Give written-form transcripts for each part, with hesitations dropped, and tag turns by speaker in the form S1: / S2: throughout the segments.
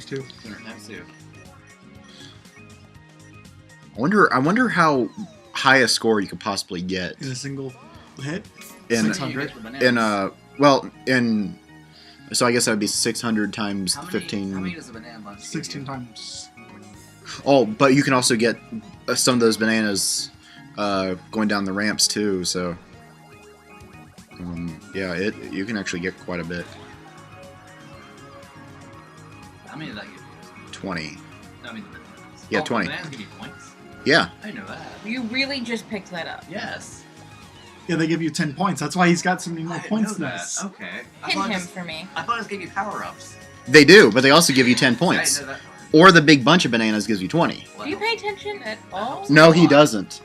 S1: times 2.
S2: 200 times 2.
S3: I wonder how high a score you could possibly get
S1: In a single hit?
S3: in
S1: 600.
S3: So I guess that would be 600 times 15.
S2: How many does a banana bunch
S1: 16 times.
S3: Oh, but you can also get some of those bananas going down the ramps too. So yeah, you can actually get quite a bit.
S2: How many did that give you?
S3: 20.
S2: No, I mean the bananas.
S3: Yeah,
S2: oh,
S3: 20.
S2: Bananas give you points?
S3: Yeah.
S2: I didn't know that.
S4: You really just picked that up.
S2: Yes.
S1: Yeah, they give you 10 points. That's why he's got so many more
S2: I didn't
S1: points
S2: know
S1: than
S2: that.
S1: us.
S2: Okay.
S4: Hit him for me.
S2: I thought it gave you power-ups.
S3: They do, but they also give you 10 points.
S2: I didn't know that.
S3: Or the big bunch of bananas gives you 20.
S4: Do you pay attention at all?
S3: No, he doesn't.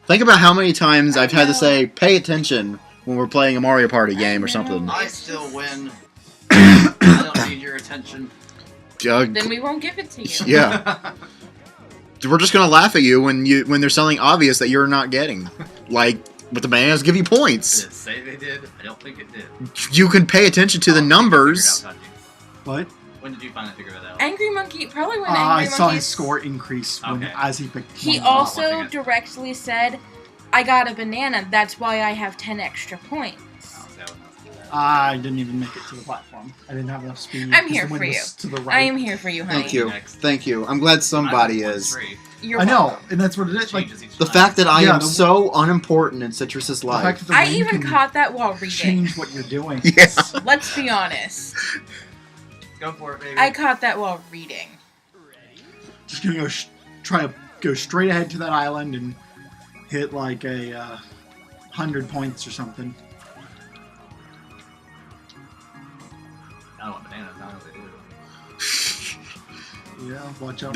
S3: Think about how many times I've had to say, pay attention when we're playing a Mario Party game or something.
S2: I still win. I don't need your attention.
S4: Then we won't give it to you.
S3: Yeah. We're just gonna laugh at you when there's something obvious that you're not getting. Like, but the bananas give you points.
S2: Did it say they did? I don't think it did.
S3: You can pay attention to the numbers.
S1: What?
S2: When did you finally figure that out?
S4: Angry Monkey, probably when
S1: I
S4: Angry
S1: saw
S4: Monkey...
S1: his score increase as he picked
S4: He
S1: one.
S4: also directly said, I got a banana, that's why I have 10 extra points.
S1: I didn't even make it to the platform. I didn't have enough speed.
S4: I'm here for you.
S1: To the right.
S4: I am here for you, honey.
S3: Thank you. Thank you. I'm glad somebody is.
S4: You're
S1: I know,
S4: welcome.
S1: and that's what it is. Like,
S3: The fact that I
S1: Yeah,
S3: am
S1: the-
S3: so unimportant in Citrus's
S1: the
S3: life.
S1: fact that the
S4: I
S1: wind
S4: even
S1: can
S4: caught that while reading.
S1: change what you're doing.
S3: Yeah.
S4: Let's be honest.
S2: Go for it, baby.
S4: I caught that while reading.
S1: Just gonna go try to go straight ahead to that island and hit like a 100 points or something.
S2: I don't want bananas. I don't know what they do.
S1: Yeah, watch out.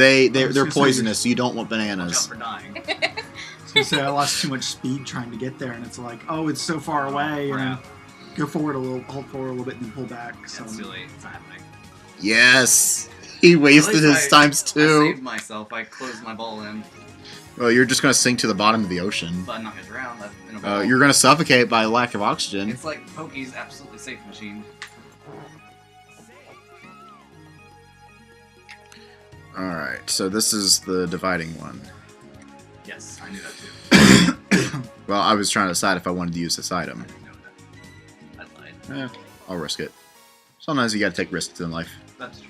S3: They're poisonous, so you don't want
S2: Watch out
S3: bananas.
S2: for dying.
S1: I was gonna say I lost too much speed trying to get there, and it's like, oh, it's so far away, and
S2: Crap.
S1: go forward a little, hold forward a little bit, and then pull back. So
S2: It's too late. It's not happening.
S3: Yes. He wasted
S2: At least
S3: his times
S2: I
S3: too.
S2: saved myself. I closed my ball in,
S3: Well, you're just gonna sink to the bottom of the ocean.
S2: but I'm not gonna drown. That's in a ball.
S3: You're gonna suffocate by lack of oxygen.
S2: It's like Pokey's absolutely safe machine.
S3: Alright, so this is the dividing one.
S2: Yes, I knew that too.
S3: Well, I was trying to decide if I wanted to use this item.
S2: I know that. I lied.
S3: I'll risk it. Sometimes you gotta take risks in life.
S2: That's true.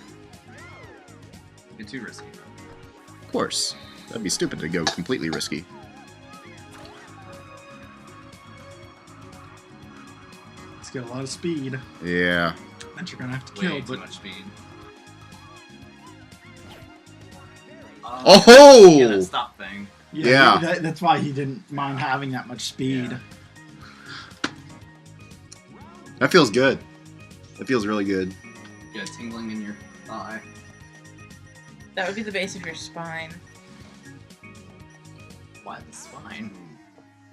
S2: Get too risky though.
S3: Of course. That'd be stupid to go completely risky.
S1: it's got a lot of speed.
S3: Yeah.
S1: That you're gonna have to
S2: Way
S1: kill,
S2: too
S1: but
S2: much speed.
S3: Oh!
S2: Yeah, that stop thing.
S3: Yeah.
S1: that's why he didn't mind having that much speed.
S2: Yeah.
S3: That feels good. That feels really good.
S2: You got tingling in your thigh.
S4: That would be the base of your spine.
S2: Why the spine?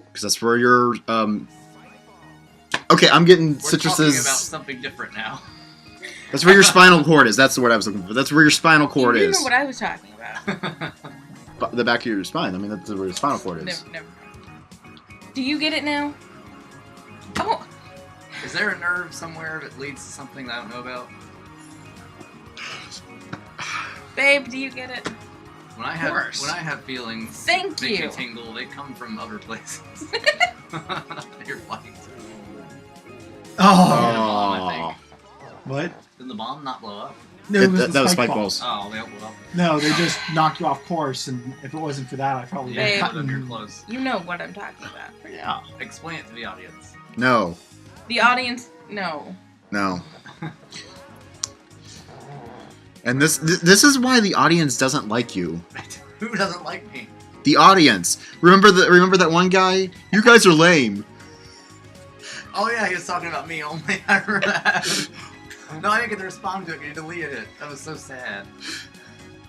S3: Because that's where your, Okay, I'm getting
S2: We're talking about
S3: Citrus's...
S2: something different now.
S3: That's where your spinal cord is. That's the word I was looking for. That's where your spinal cord
S4: You
S3: is.
S4: know what I was talking about.
S3: The back of your spine. I mean, that's where your spinal cord is.
S4: Never. Do you get it now? Oh!
S2: Is there a nerve somewhere that leads to something that I don't know about?
S4: Babe, do you get it?
S2: When I have feelings
S4: Thank
S2: make
S4: you.
S2: me tingle, they come from other places. Your flight.
S1: Oh,
S2: I think.
S1: what?
S2: Did the bomb not blow up?
S1: No, it was the
S3: That was
S1: spike
S3: spike
S1: balls.
S3: balls.
S2: Oh, they don't blow up.
S1: No, they just knock you off course, and if it wasn't for that, I probably would
S2: Yeah,
S1: have
S2: but
S1: cut
S2: then you're
S1: you.
S2: close.
S4: You know what I'm talking about.
S1: Yeah.
S2: Explain it to the audience.
S3: No.
S4: The audience, no.
S3: No. And this is why the audience doesn't like you.
S2: Who doesn't like me?
S3: The audience. Remember that one guy? You guys are lame.
S2: Oh yeah, he was talking about me only. I remember that. No, I didn't get to respond to it. You deleted it. That was so sad.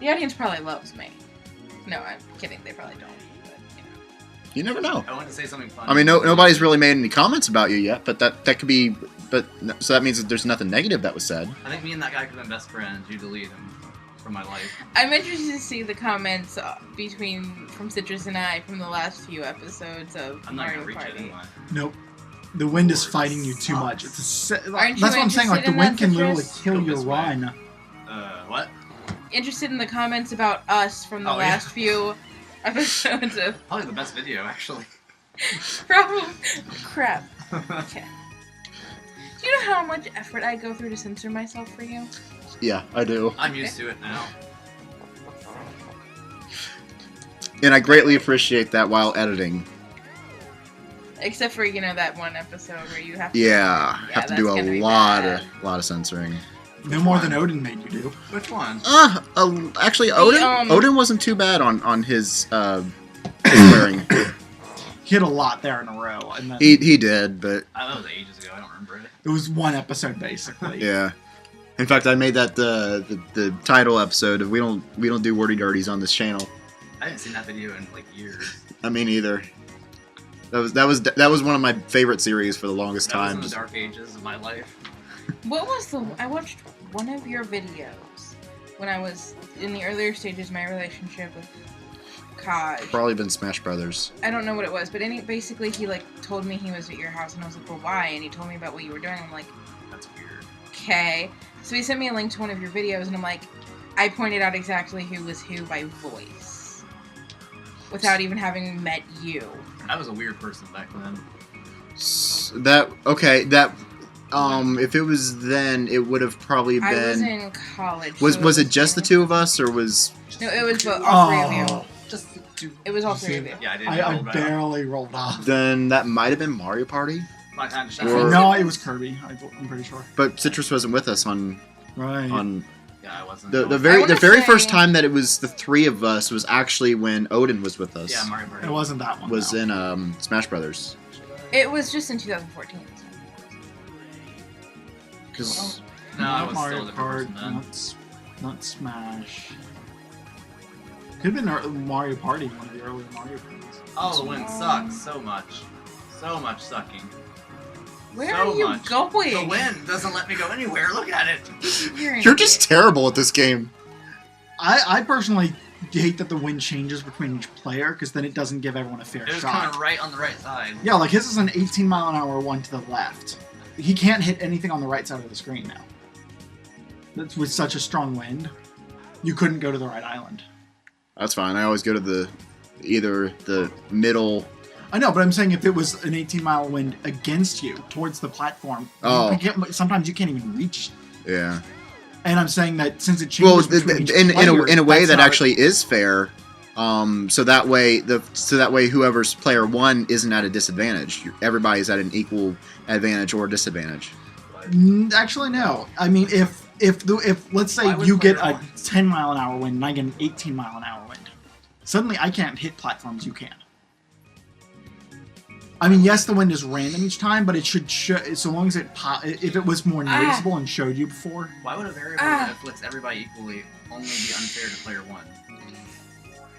S4: The audience probably loves me. No, I'm kidding. They probably don't. But,
S3: You never know.
S2: I wanted to say something funny.
S3: I mean, nobody's really made any comments about you yet, but that could be. But so that means that there's nothing negative that was said.
S2: I think me and that guy could have been best friends. You deleted him from my life.
S4: I'm interested to see the comments from Citrus and I from the last few episodes of
S2: I'm not
S4: Mario
S2: gonna reach it
S4: Party.
S2: anyway.
S1: Nope. The wind is fighting you too much. It's
S4: Aren't
S1: that's
S4: you
S1: what I'm saying. Like the
S4: interested in
S1: wind
S4: that,
S1: can literally
S4: Citrus?
S1: kill
S2: Go
S1: your
S2: this way.
S1: run.
S2: What?
S4: interested in the comments about us from the last few episodes of...
S2: Probably the best video, actually.
S4: Probably. Crap. Okay. Do you know how much effort I go through to censor myself for you?
S3: Yeah, I do.
S2: I'm used to it now.
S3: And I greatly appreciate that while editing.
S4: Except for, that one episode where you have to...
S3: Yeah, have to do
S4: that's
S3: a
S4: gonna be
S3: lot
S4: bad.
S3: of censoring.
S1: No more than Odin made you do.
S2: Which one?
S3: Actually, Odin Odin wasn't too bad on his swearing.
S1: He hit a lot there in a row, and then
S3: He did, but
S2: That was ages ago. I don't remember it.
S1: it was one episode basically.
S3: yeah. In fact, I made that the title episode of we don't do wordy dirties on this channel.
S2: I haven't seen that video in like years.
S3: I mean, either. That was one of my favorite series for the longest
S2: That was
S3: time.
S2: in the dark ages of my life.
S4: What was the... I watched one of your videos when I was in the earlier stages of my relationship with Kaj.
S3: Probably been Smash Brothers.
S4: I don't know what it was, but basically he, told me he was at your house, and I was like, well, why? And he told me about what you were doing. I'm like,
S2: That's weird.
S4: okay. So he sent me a link to one of your videos, and I'm like, I pointed out exactly who was who by voice. Without even having met you.
S2: I was a weird person back then.
S3: If it was then, it would have probably been.
S4: I was in college.
S3: Was it just the two of us, or was?
S4: No, it was all three of you.
S2: Just two.
S4: It was all three of you.
S2: Yeah, I didn't
S1: I
S2: know that.
S1: barely rolled off.
S3: Then that might have been Mario Party.
S2: My kind of
S3: Or-
S1: No, it was Kirby. I'm pretty sure.
S3: But Citrus wasn't with us on
S1: Right.
S2: Yeah, I wasn't.
S3: the
S4: I
S3: very
S4: wanna
S3: first
S4: say-
S3: time that it was the three of us was actually when Odin was with us.
S2: Yeah, Mario Party.
S1: It wasn't that one.
S3: Was
S1: no.
S3: in Smash Brothers.
S4: It was just in 2014.
S3: Because
S2: No, I was
S1: Mario
S2: still a different
S1: Kart,
S2: person then.
S1: not Smash. Could have been Mario Party, one of the early Mario Parties.
S2: Oh, the wind sucks so much. So much sucking.
S4: Where
S2: So
S4: are you
S2: much.
S4: going?
S2: The wind doesn't let me go anywhere. Look at it.
S3: you're just terrible at this game.
S1: I personally hate that the wind changes between each player because then it doesn't give everyone a fair
S2: It was
S1: shot.
S2: kind of right on the right side.
S1: Yeah, like his is an 18-mile-an-hour one to the left. He can't hit anything on the right side of the screen now. That's with such a strong wind. You couldn't go to the right island.
S3: That's fine. I always go to either the middle.
S1: I know, but I'm saying if it was an 18-mile wind against you towards the platform,
S3: Oh.
S1: sometimes you can't even reach.
S3: Yeah.
S1: And I'm saying that since it
S3: Well,
S1: changes between each
S3: in a way
S1: player,
S3: that
S1: that's
S3: actually is fair. So that way whoever's player one isn't at a disadvantage. Everybody's at an equal advantage or disadvantage.
S1: Actually, no. I mean, if let's say
S2: Why would
S1: you get
S2: player
S1: a
S2: one?
S1: 10-mile-an-hour wind and I get an 18-mile-an-hour wind, suddenly I can't hit platforms. You can. I mean, yes, the wind is random each time, but it should show. So long as if it was more noticeable and showed you before.
S2: Why would a variable that afflicts everybody equally only be unfair to player one?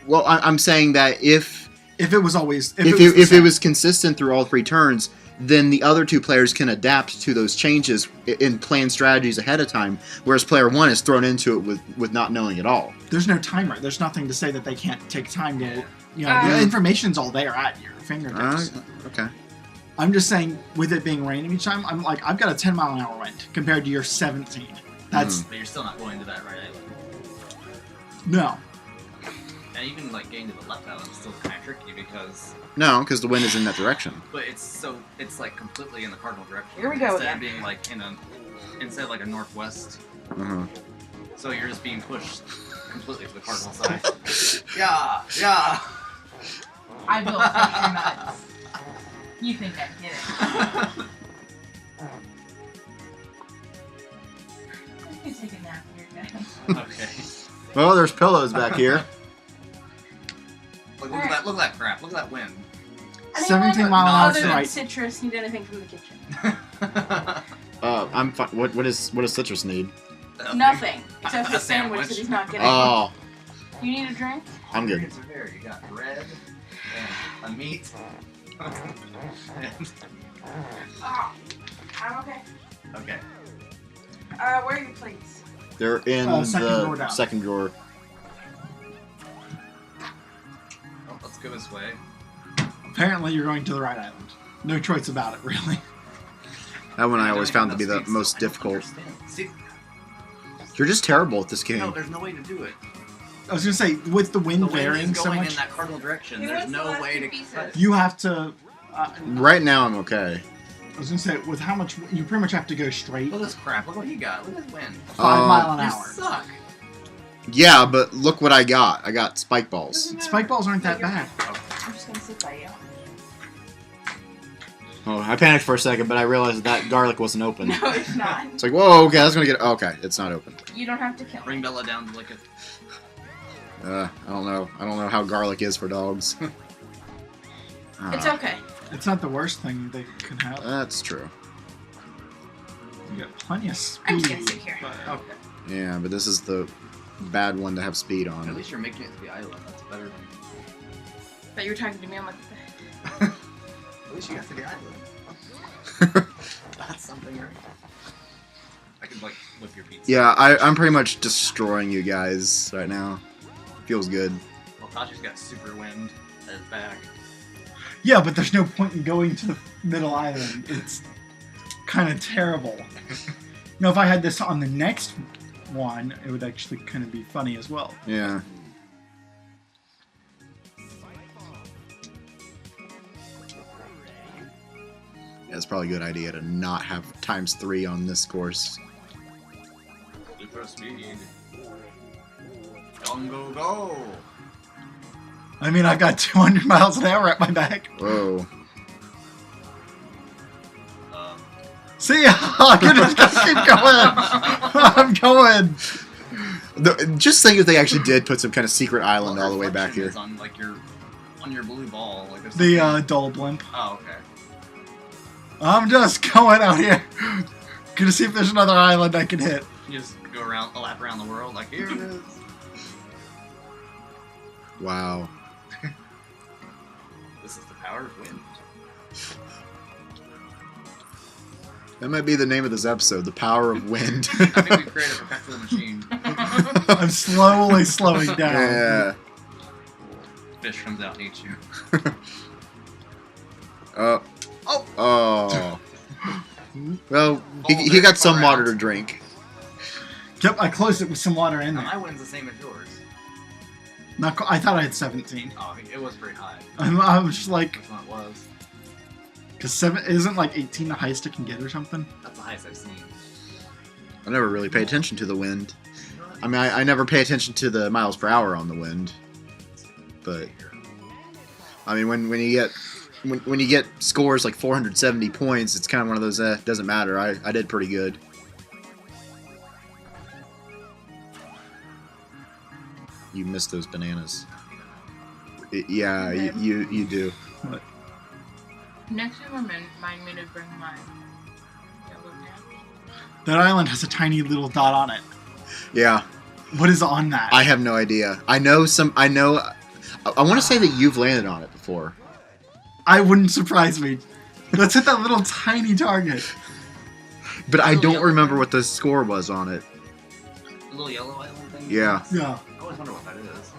S3: Well, I'm saying that if
S1: If it was always
S3: it
S1: the
S3: was
S1: same.
S3: consistent through all three turns, then the other two players can adapt to those changes and plan strategies ahead of time, whereas player one is thrown into it with not knowing at all.
S1: There's no timer. There's nothing to say that they can't take time to. The information's all there at your fingertips.
S3: Okay.
S1: I'm just saying, with it being random each time, I'm like, I've got a 10-mile-an-hour wind compared to your 17. That's
S2: But you're still not going to that right island.
S1: no.
S2: And even like getting to the left island is still kind of tricky because.
S3: No, because the wind is in that direction.
S2: But it's like completely in the cardinal direction.
S4: Here we go
S2: Instead
S4: again.
S2: of being like instead of like a northwest.
S3: Uh-huh.
S2: So you're just being pushed completely to the cardinal side. Yeah.
S4: I built your nuts. You think I get it? I can take a nap here, guys.
S2: Okay.
S3: Well, there's pillows back here.
S2: Look at that! Look at that crap! Look at that wind.
S1: 17 mile an hour
S4: Other than
S1: right.
S4: citrus, need anything from the kitchen?
S3: I'm fine. What does Citrus need?
S4: Nothing. Except for
S2: A
S4: a sandwich that he's not getting.
S3: Oh,
S4: You need a drink?
S3: I'm good.
S2: Ingredients are there. You got bread and a meat.
S4: Oh, I'm okay.
S2: Okay.
S4: Where are your plates?
S3: They're in
S1: Second drawer
S3: the
S1: down.
S3: second drawer.
S2: Well, let's go this way.
S1: Apparently, you're going to the right island. No choice about it, really.
S3: That one I always
S2: don't
S3: found to
S2: have
S3: be the
S2: enough
S3: most
S2: space, so I don't
S3: difficult.
S2: understand. See,
S3: You're just terrible at this game.
S2: No, there's no way to do it.
S1: I was gonna say, with the wind
S2: The wind
S1: varying
S2: is
S1: so
S2: going
S1: much,
S2: in that cardinal direction.
S4: Who
S2: There's
S4: wants the
S2: no
S4: last
S2: way
S4: two
S2: to
S4: pieces?
S2: cut it.
S1: you have to.
S3: Right now, I'm okay.
S1: I was gonna say, with how much you pretty much have to go straight.
S2: Look at this crap. Look what you got. Look at this wind.
S1: 5 mile an
S2: You
S1: hour.
S2: suck.
S3: Yeah, but look what I got. I got spike balls.
S1: Spike balls aren't that bad.
S4: I'm just gonna sit by you.
S3: Oh, I panicked for a second, but I realized that garlic wasn't open.
S4: No, it's not.
S3: It's like, whoa, okay, that's gonna get. Okay, it's not open.
S4: You don't have to kill
S2: Bring
S4: me.
S2: Bella down to lick it.
S3: I don't know. I don't know how garlic is for dogs.
S4: It's okay.
S1: It's not the worst thing they can have.
S3: That's true.
S1: You got plenty of speed.
S4: I'm just gonna sit here.
S1: but-
S2: Okay.
S3: Yeah, but this is the bad one to have speed
S2: At
S3: on.
S2: least you're making it to the island. That's better than.
S4: But you were talking to me. I'm like,
S2: At least you got to the island. That's something, right? I could like whip your pizza.
S3: Yeah, I'm pretty much destroying you guys right now. Feels good.
S2: Well, Tasha's got super wind at his back.
S1: Yeah, but there's no point in going to the middle island. It's kind of terrible. Now, if I had this on the next one, it would actually kind of be funny as well.
S3: Yeah. Yeah, it's probably a good idea to not have ×3 on this course.
S2: Super speed. Go, go!
S1: I mean, I've got 200 miles an hour at my back.
S3: Whoa.
S1: See, I can just keep going. I'm going.
S3: Just think if they actually did put some kind of secret island all the way back here.
S2: On like on your blue ball, like there's
S1: The
S2: something-
S1: dull blimp.
S2: Oh, okay.
S1: I'm just going out here. Gonna see if there's another island I can hit.
S2: You just go around, a lap around the world, like here it is.
S3: Wow.
S2: This is the power of wind.
S3: That might be the name of this episode, The Power of Wind.
S2: I think we created a perpetual machine.
S1: I'm slowly slowing down.
S3: Yeah.
S2: Fish comes out and eats you.
S3: Oh.
S2: Oh!
S3: Oh. Well, he
S2: very
S3: got some
S2: far
S3: water
S2: out.
S3: to drink.
S1: Yep, I closed it with some water in
S2: Now,
S1: there.
S2: my wind's the same as yours.
S1: Not I thought I had 17.
S2: Oh, I mean, it was pretty high.
S1: I was just like,
S2: Which one it was?
S1: because 7 isn't like 18 the highest it can get or something.
S2: That's the highest I've seen.
S3: I never really pay attention to the wind. I mean, I never pay attention to the miles per hour on the wind. But I mean, when you get scores like 470 points, it's kind of one of those doesn't matter. I did pretty good. You missed those bananas. Yeah, you do.
S1: But
S4: next time remind me to bring my yellow tabs.
S1: that island has a tiny little dot on it.
S3: Yeah,
S1: What is on that?
S3: I have no idea. I know. I want to say that you've landed on it before.
S1: I wouldn't surprise me. Let's hit that little tiny target.
S3: But I
S2: Little
S3: don't
S2: yellow
S3: remember
S2: thing.
S3: what the score was on it.
S2: The little yellow island thing?
S3: Yeah.
S1: Yeah.
S2: I always wonder what that is.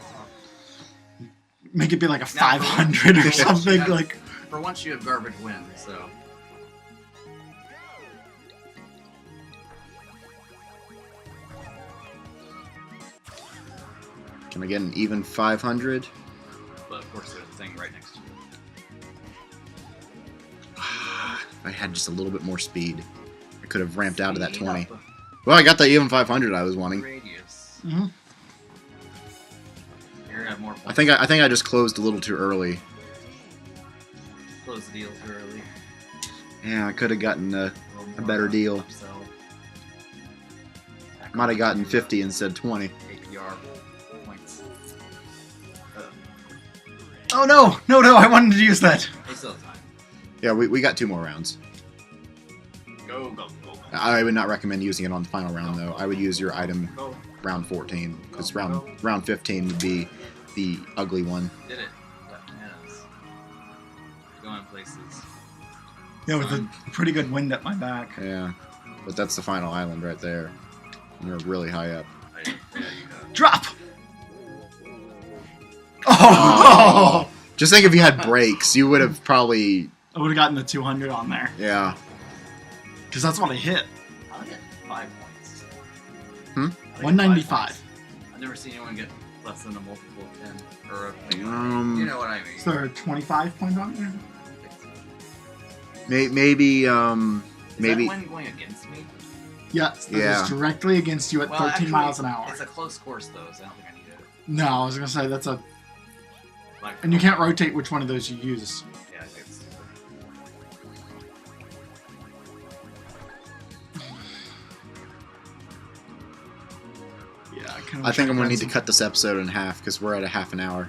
S1: Make it be like a
S2: Now,
S1: 500 or
S2: for
S1: something.
S2: once,
S1: Like,
S2: For once, you have garbage wind, so.
S3: Can I get an even 500?
S2: But of course, there's a thing right next to you.
S3: If I had just a little bit more speed, I could have ramped out of that
S2: Speed
S3: 20.
S2: up
S3: Well, I got the even 500 I was
S2: the
S3: wanting.
S2: radius.
S1: mhm.
S2: You're gonna have more points.
S3: I think I just closed a little too early.
S2: Close the deal too early.
S3: Yeah, I could have gotten
S2: A
S3: better deal.
S2: Upsell.
S3: might have gotten 50 instead of 20.
S2: APR points.
S1: Oh no, no! I wanted to use that.
S2: They still have time.
S3: Yeah, we got 2 more rounds.
S2: Go, go, go, go.
S3: I would not recommend using it on the final round though. I would use your item
S2: Go.
S3: round 14 because round 15 would be the ugly one.
S2: Did it. Got bananas. Going places.
S1: Yeah, with a pretty good wind at my back.
S3: Yeah, but that's the final island right there. And you're really high up.
S2: There you go.
S1: Drop. Oh!
S3: Just think if you had brakes, you would have probably,
S1: I would have gotten the 200 on there
S3: yeah.
S1: because that's what I hit.
S2: I get 5 points.
S3: Hmm?
S2: think
S1: 195.
S2: I've never seen anyone get less than a multiple of 10. Or a, you know what I mean.
S1: Is there a 25 point on there?
S3: Maybe
S2: Is
S3: maybe.
S2: that one going against me?
S1: Yes, that
S3: Yeah.
S1: is directly against you at 13
S2: actually,
S1: miles an hour.
S2: It's a close course though, so I don't think I need it.
S1: No, I was gonna say that's a,
S2: Like,
S1: and you can't rotate which one of those you use.
S2: Yeah, I think it's.
S1: Yeah, I kind of.
S3: I think I'm gonna need to cut this episode in half because we're at a half an hour.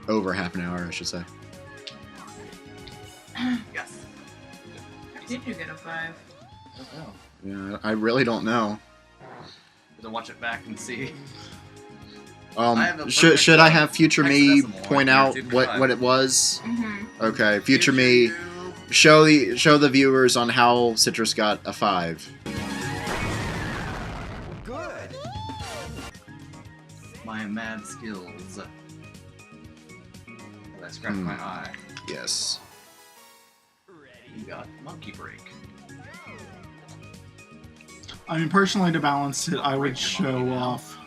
S3: Over half an hour, I should say.
S2: Yes.
S4: How did you get a 5?
S2: I don't know.
S3: Yeah, I really don't know.
S2: To watch it back and see. I have a perfect,
S3: Should I have future me
S2: hexadecimal
S3: point
S2: on
S3: out
S2: YouTube
S3: what
S2: Live.
S3: what it was?
S4: Mm-hmm.
S3: Okay, future me show the viewers on how Citrus got a 5.
S5: Good.
S2: My mad skills. I scratched my eye.
S3: Yes.
S2: You got monkey break.
S1: I mean, personally, to balance it, I would show off.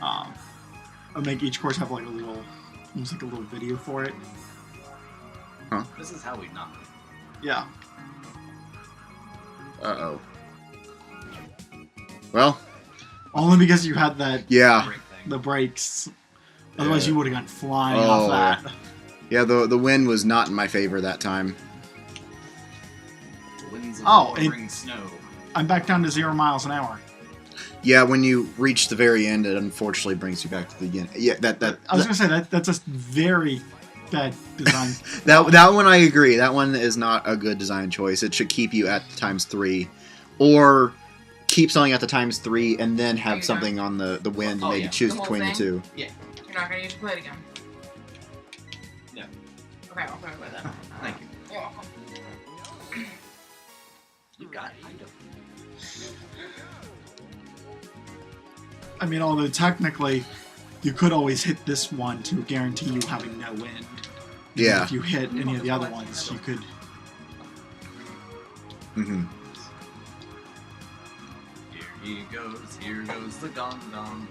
S1: I'd make each course have like a little, almost like a little video for it.
S2: This is how we knock.
S1: Yeah.
S3: Uh-oh. Well,
S1: Only because you had that
S3: yeah.
S2: Break thing.
S1: the brakes. Otherwise,
S3: Yeah.
S1: you would have gone flying
S3: Oh,
S1: off that.
S3: Yeah, the wind was not in my favor that time.
S2: The winds of
S1: Oh,
S2: war
S1: it-
S2: bring snow.
S1: I'm back down to 0 miles an hour.
S3: Yeah, when you reach the very end, it unfortunately brings you back to the beginning. Yeah,
S1: I was gonna say that's a very bad design.
S3: that one I agree. That one is not a good design choice. It should keep you at ×3, or keep something at the ×3 and then
S4: There
S3: have
S4: you
S3: something on the wind and
S2: Oh,
S3: maybe
S2: yeah.
S3: choose
S4: The whole
S3: between the
S4: thing?
S3: two.
S4: You're not gonna use to play it again.
S2: No.
S4: Okay, I'll play with that.
S2: Thank you.
S4: You're welcome.
S2: You got it.
S1: I mean, although technically, you could always hit this one to guarantee you having no wind. And
S3: Yeah.
S1: If you hit any of the other ones, you could.
S3: Mm-hmm.
S2: Here goes the gong gong.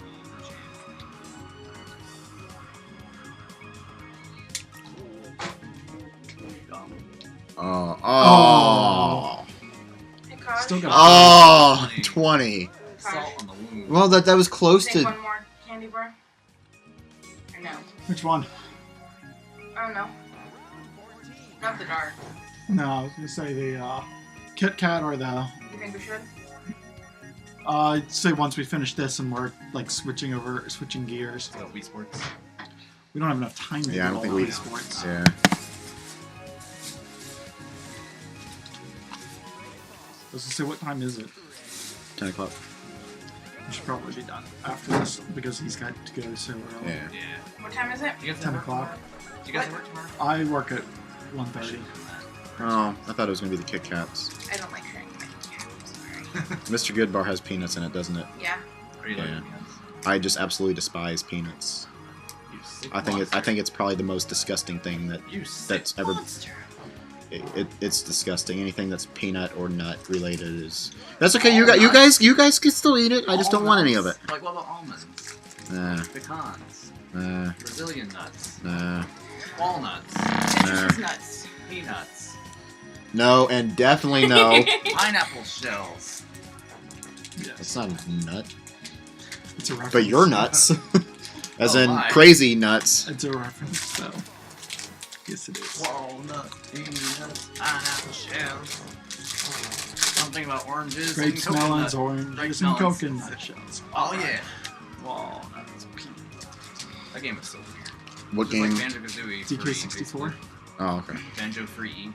S3: Oh.
S4: Hey, Kosh.
S1: Still got.
S3: Oh. 20.
S2: Salt on the wound.
S3: Well, that was close
S4: Take
S3: to.
S4: one more candy bar? Or no?
S1: Which one?
S4: I don't know. Not the dark.
S1: No, I was gonna say the Kit Kat or the.
S4: You think we should?
S1: I'd say once we finish this and we're like switching gears.
S2: So Wii Sports.
S1: We don't have enough time to
S3: Yeah, I
S1: do
S3: don't
S1: all
S3: think
S1: the
S3: we.
S1: Wii Sports.
S3: Yeah.
S1: I was gonna say, what time is it?
S3: 10 o'clock.
S1: We should probably be done after this because he's got to go so early.
S3: Yeah.
S2: Yeah.
S4: What time is it?
S2: You guys
S1: 10
S2: work
S1: o'clock.
S2: tomorrow? Do you guys work tomorrow?
S1: I work at 1:30.
S3: Oh, I thought it was going to be the Kit Kats.
S4: I don't like sharing my cat. I'm sorry.
S3: Mr. Goodbar has peanuts in it, doesn't it?
S4: Yeah.
S2: Are you
S3: Yeah.
S2: like
S3: I just absolutely despise peanuts.
S2: you sick
S3: I think
S2: monster.
S3: it's probably the most disgusting thing that
S2: You sick
S3: that's ever.
S2: monster.
S3: It's disgusting. Anything that's peanut or nut related is. That's okay. You guys can still eat it. I just don't want any of it.
S2: Like what about almonds?
S3: Nah,
S2: Pecans.
S3: nah,
S2: Brazilian nuts.
S3: nah.
S2: Walnuts.
S4: Citrus is nuts.
S2: Peanuts.
S3: No, and definitely no.
S2: Pineapple shells.
S3: That's not a nut.
S1: It's a reference.
S3: But you're nuts. As
S2: Oh
S3: in
S2: my.
S3: crazy nuts.
S1: It's a reference, so. Yes, it is.
S2: Walnut. Peanuts. Pineapple shells. Something about oranges
S1: Grapes,
S2: and
S1: melons,
S2: coconut.
S1: oranges,
S2: Grapes,
S1: and
S2: melons.
S1: coconut shells.
S2: Oh yeah. Walnuts. Peanuts. That game is so weird.
S3: What
S2: Just
S3: game?
S2: like Banjo-Kazooie.
S1: DK64.
S3: Oh, okay.
S2: Banjo free.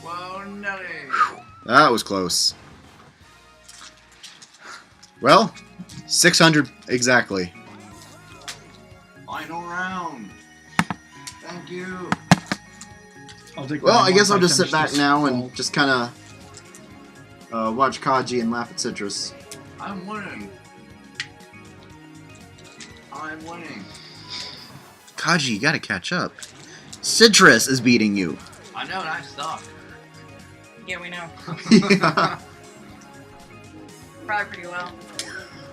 S2: Whoa, nutty.
S3: That was close. Well, 600 exactly.
S2: Final round. Thank you.
S1: I'll take
S3: Well,
S1: mine
S3: I guess
S1: once
S3: I'll just sit
S1: finish
S3: back
S1: this
S3: now
S1: whole-
S3: and just kind of watch Kaji and laugh at Citrus.
S2: I'm winning. I'm winning.
S3: Kaji, you gotta catch up. Citrus is beating you.
S2: I know, and I suck.
S4: Yeah, we know.
S3: Yeah.
S4: Probably pretty well.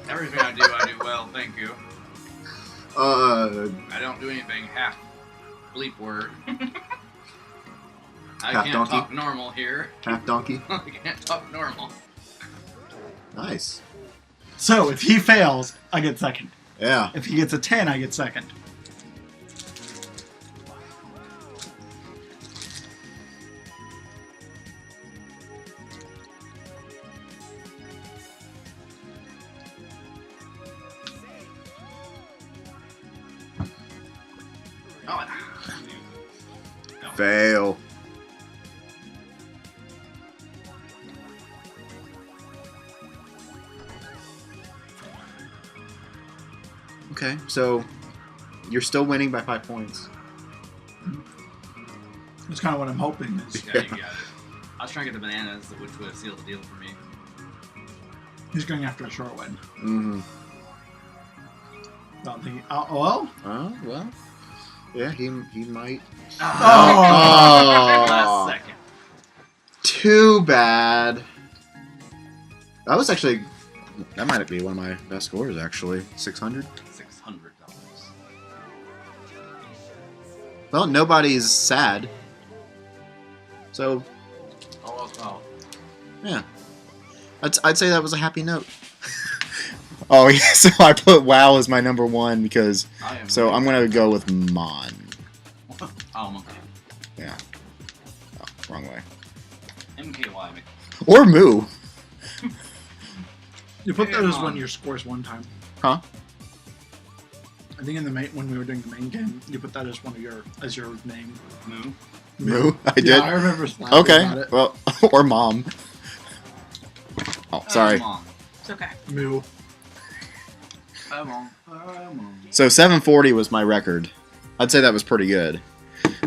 S2: Everything I do well, thank you. I don't do anything half bleep word. I
S3: Half
S2: can't
S3: donkey?
S2: talk normal here.
S3: Half donkey.
S2: I can't talk normal.
S3: Nice.
S1: So if he fails, I get second.
S3: Yeah.
S1: If he gets a 10, I get second.
S2: Oh,
S3: Fail. Okay, so you're still winning by 5 points.
S1: That's kind of what I'm hoping is.
S2: yeah, you got it. I was trying to get the bananas, which would have sealed the deal for me.
S1: He's going after a short win.
S3: Mm-hmm.
S1: Don't think. Well.
S3: Oh, well. Yeah, he might.
S1: Oh.
S2: Last second.
S3: Too bad. That was actually... That might be one of my best scores, actually. 600.
S2: $600.
S3: Well, nobody's sad. So,
S2: Oh, well.
S3: yeah. I'd say that was a happy note. Oh, yeah, so I put WoW as my number one because...
S2: I am
S3: So I'm going to go with Mon.
S2: Oh, monkey.
S3: Yeah. Oh, wrong way.
S2: MKY.
S3: Or Moo.
S1: You put
S2: Yeah,
S1: those
S2: Mon.
S1: when your scores one time.
S3: Huh?
S1: I think in the main when we were doing the main game, you put that as one of your name.
S2: Moo.
S3: Moo? I did?
S1: Yeah, I remember. laughing
S3: Okay.
S1: about it.
S3: Well, or Mom. Oh, sorry.
S2: Mom.
S4: It's okay.
S1: Moo.
S2: Mom.
S3: So 740 was my record. I'd say that was pretty good.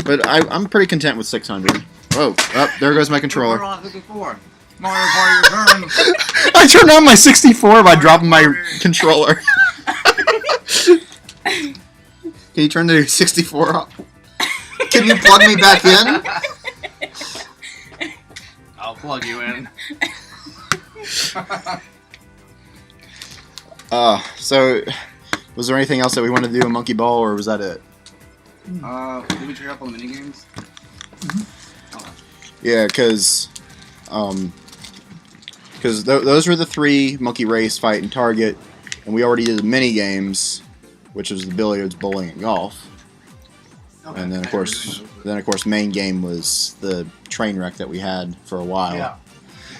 S3: But I'm pretty content with 600. Whoa, up there goes my controller.
S2: Mario Party return.
S3: I turned on my 64 by dropping my controller. Can you turn the 64 off? Can you plug me back in?
S2: I'll plug you in.
S3: So was there anything else that we wanted to do in Monkey Ball, or was that it?
S2: Did we check up on the minigames?
S3: Yeah, because those were the 3: Monkey Race, Fight, and Target, and we already did the mini games, which was the billiards, bowling, and golf.
S2: Okay.
S3: And then of course, main game was the train wreck that we had for a while.
S1: Yeah.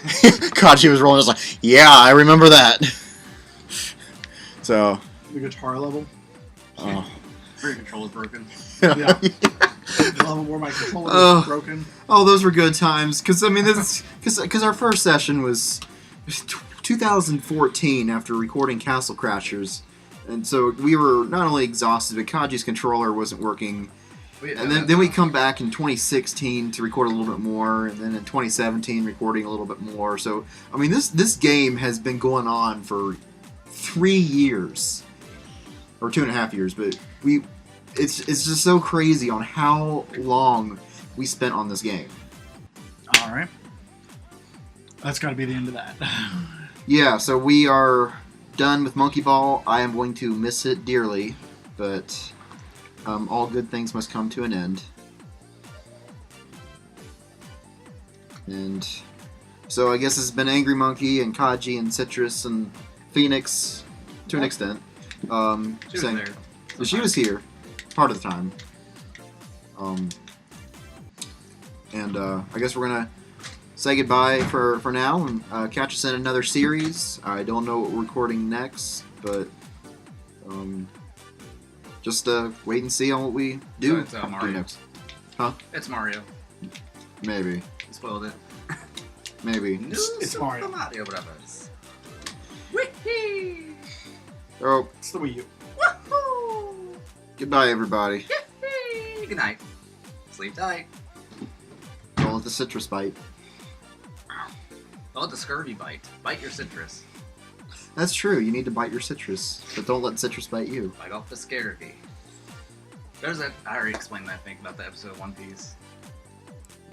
S3: Kaji was rolling. I was like, yeah, I remember that. So.
S1: The guitar level.
S3: Oh.
S2: Your controller's broken.
S1: Yeah. The level where my controller was broken.
S3: Oh, those were good times. Because I mean, because our first session was 2014 after recording Castle Crashers, and so we were not only exhausted, but Kaji's controller wasn't working. And then we come back in 2016 to record a little bit more, and then in 2017 recording a little bit more. So I mean, this game has been going on for 3 years, or 2.5 years, but it's just so crazy on how long we spent on this game.
S1: All right. That's got to be the end of that.
S3: Yeah, so we are done with Monkey Ball. I am going to miss it dearly, but all good things must come to an end. And so I guess this has been Angry Monkey and Kaji and Citrus and Phoenix to an extent.
S2: She was
S3: saying-
S2: there.
S3: She was here part of the time. And I guess we're gonna say goodbye for now and catch us in another series. I don't know what we're recording next, but just wait and see on what we do.
S2: So it's, Mario.
S3: next. Huh?
S2: It's Mario.
S3: Maybe.
S2: You spoiled it.
S3: Maybe.
S2: No,
S1: It's
S2: Super
S1: Mario.
S2: Mario Brothers.
S3: Oh,
S1: It's the Wii U.
S2: Woohoo!
S3: goodbye, everybody.
S2: Yay! Good night. Sleep tight.
S3: Don't let the citrus bite.
S2: Don't let the scurvy bite. Bite your citrus.
S3: That's true. You need to bite your citrus, but don't let citrus bite you.
S2: Bite off the scurvy. There's that. I already explained that thing about the episode of One Piece.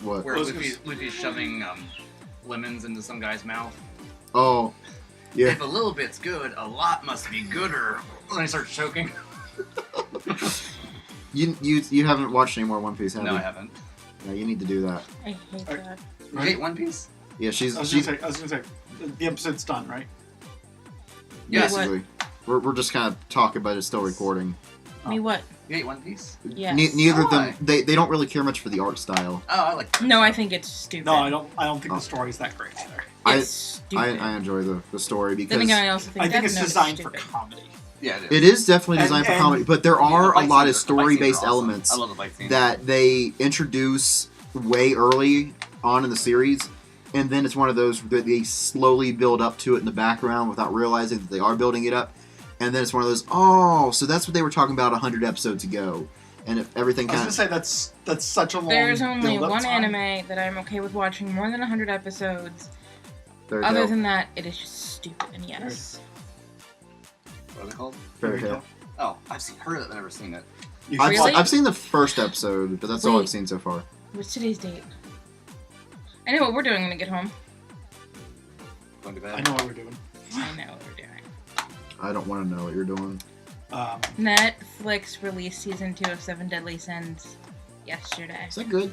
S3: What?
S2: Where
S1: Well,
S2: Luffy's shoving lemons into some guy's mouth.
S3: Oh, Yeah.
S2: If a little bit's good, a lot must be gooder. When I start choking.
S3: You haven't watched any more One Piece, have you?
S2: No, I haven't.
S3: Yeah, you need to do that.
S4: I hate that.
S2: You hate One Piece?
S3: Yeah,
S1: I was gonna say, the episode's done, right?
S2: Yes.
S4: What?
S3: basically. We're just kind of talking, but it's still recording.
S4: Me what?
S2: You hate One Piece?
S4: Yes.
S3: Neither of
S2: Why?
S3: them. They don't really care much for the art style.
S2: Oh, I like.
S4: No, I think it's stupid.
S1: No, I don't think the story's that great either.
S4: It's stupid.
S3: I enjoy the story because
S4: Then again, I also think
S1: I think
S4: Death
S1: it's
S4: Note
S1: designed
S4: is
S1: for
S4: stupid.
S1: comedy.
S2: Yeah, it is.
S3: it is definitely designed for
S1: And-
S3: comedy, but there are
S2: The
S3: a
S2: fight
S3: lot of
S2: scenes are- the fight
S3: story-based
S2: scenes are awesome.
S3: elements
S2: I love the fight scenes.
S3: that they introduce way early on in the series, and then it's one of those that they slowly build up to it in the background without realizing that they are building it up, and then it's one of those, oh, so that's what they were talking about 100 episodes ago, and if everything
S1: I was
S3: kind
S1: gonna
S3: of...
S1: say that's such a long.
S4: There's only
S1: build-up
S4: one
S1: time.
S4: anime that I'm okay with watching more than 100 episodes.
S3: Fairy
S4: Other
S3: Tail.
S4: than that, it is just stupid. And yes,
S2: What are they called?
S3: Fairy Tail.
S2: Oh, I've heard it, but never seen it.
S1: You
S3: I've,
S1: should
S4: Really?
S1: watch-
S3: I've seen the first episode, but that's all I've
S4: Wait.
S3: seen so far.
S4: what's today's date? I know what we're doing when I get home.
S2: Going to
S1: I
S2: bed.
S1: know what we're doing.
S4: I know what we're doing.
S3: I don't want to know what you're doing.
S4: Netflix released season 2 of 7 Deadly Sins yesterday.
S3: Is that good?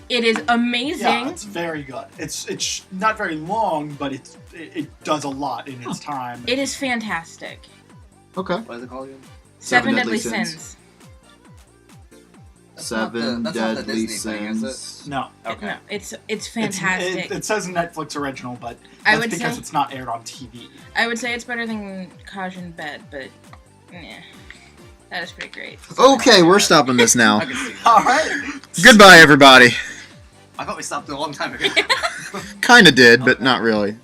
S4: It is amazing.
S1: Yeah, it's very good. It's not very long, but it does a lot in its time.
S4: It is fantastic.
S3: Okay.
S2: What is it called again?
S4: 7
S3: Deadly
S4: Deadly
S3: Sins.
S4: Sins.
S2: That's not the
S3: Deadly
S2: Disney thing, is it?
S3: Sins.
S1: No,
S2: Okay.
S4: No, it's fantastic.
S1: It says Netflix original, but
S4: I
S1: that's
S4: would
S1: because
S4: say
S1: it's not aired on TV.
S4: I would say it's better than Cajun Bed, but that is pretty great.
S3: Okay, we're stopping this
S2: I
S3: now.
S2: can see that.
S1: All right.
S3: Goodbye, everybody.
S2: I thought we stopped it a long time ago.
S3: Kinda did, but not really.